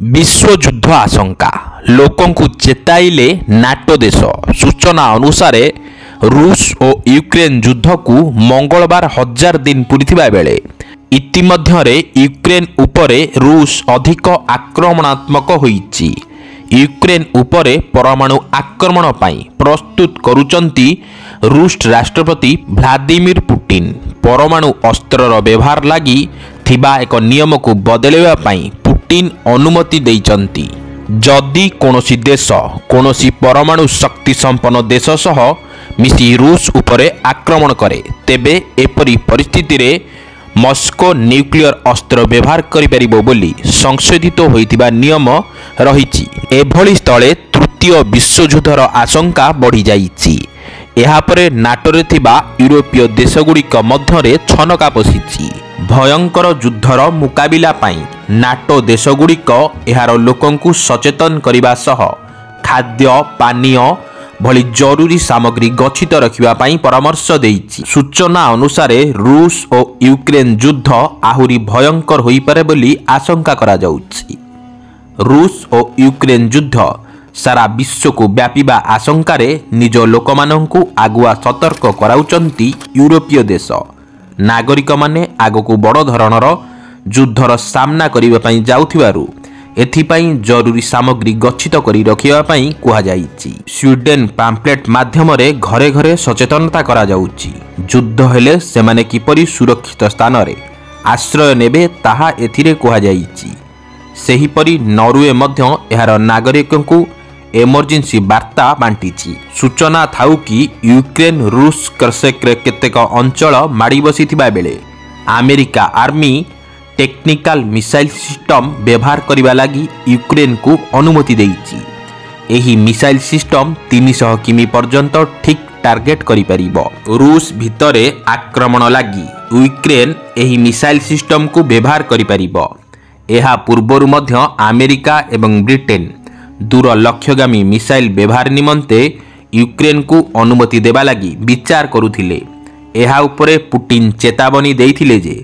विश्वयुद्ध आशंका लोकंकु चेताइले नाटो देश। सूचना अनुसार रूस और यूक्रेन युद्ध को मंगलवार 1000 दिन पूरी बेले इतिमध्यरे यूक्रेन उपरे रूस अधिक आक्रमणात्मक होईची। यूक्रेन उपरे परमाणु आक्रमण पाई प्रस्तुत करुचंती रूस राष्ट्रपति व्लादिमीर पुटिन। परमाणु अस्त्रर व्यवहार लगी थिबा एक नियम को बदलैवा पाई पुटिन अनुमति देइचंती। जदि कोनोसी देश कोनोसी परमाणु शक्ति संपन्न देश सह मिसी रूस उपरे आक्रमण करे तेबे एपरी परिस्थिति रे मस्को न्यूक्लियर अस्त्र व्यवहार करिपारिबो बोली संशोधित होइतिबा नियम रहिछि। एभली स्थले तृतीय विश्वयुद्धर आशंका बढ़ी जाइछि। एहापरे नाटोरे थिबा यूरोपीय देशगुड़िक मध्यरे छनका पशिछि। भयंकर युद्धर मुकाबिला पाई नाटो देशगुड़िक एहार लोकंकु सचेतन करिबा सह खाद्य पानीय भली जरूरी सामग्री गच्छित रखिबा पाई परामर्श देइछि। सूचना अनुसार रूस और यूक्रेन युद्ध आहुरी भयंकर होई पारे बोली आशंका करा जाउछि। रूस और यूक्रेन युद्ध सारा विश्व को व्यापीबा आशंका रे निज लोकमानंकु आगुआ सतर्क कराउचंती यूरोपीय देश। नागरिक माने आगको बड़ धरणर युद्धर सामना करिबा पई जाउथिबारु एथिपाई जरूरी सामग्री गच्छित करी रखिबा पई कुहा जाइछि। स्वीडेन पैम्पलेट माध्यम रे घरे घरे सचेतनता करा जाउछि। युद्ध हेले सेमाने किपरि सुरक्षित स्थान रे आश्रय नेबे ताहा एथिरे कुहा जाइछि। सेहीपरि नॉर्वे मध्य एहार नागरिकंकु एमरजेंसी वार्ता बांटीछि। सूचना थाउ कि यूक्रेन रूस कर्सेक केतेक अंचल माड़ी बसिथिबा बेले America army technical missile system व्यवहार करिबा लागि यूक्रेन को अनुमति देइछि। एही मिसाइल सिस्टम 300 किमी पर्यंत ठीक टार्गेट करि परिबो। रूस भितरे आक्रमण लागि यूक्रेन एही मिसाइल सिस्टम को व्यवहार करि परिबो। एहा पूर्वरु मध्य अमेरिका एवं ब्रिटेन दूर लक्ष्यगामी मिसाइल व्यवहार निमंते यूक्रेन को अनुमति देबा लागि विचार करुथिले। एहा उपरे पुटिन चेतावनी देइथिले जे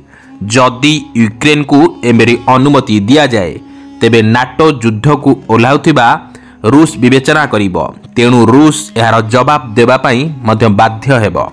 जदि यूक्रेन को एमेरी अनुमति दिया जाए तेबे नाटो युद्ध को ओह्लाउथिबा रूस विवेचना करिबो। तेणु रूस एहार जवाब देबा पई मध्य बाध्य हेबो।